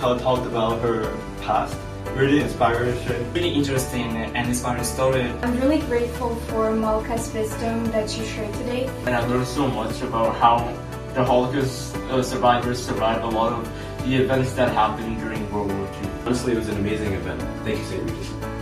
Malka talked about her past. Really inspiring. Really interesting and inspiring story. I'm really grateful for Malka's wisdom that she shared today. And I learned so much about how the Holocaust survivors survived a lot of the events that happened during World War II. Honestly, it was an amazing event. Thank you, St. Regis.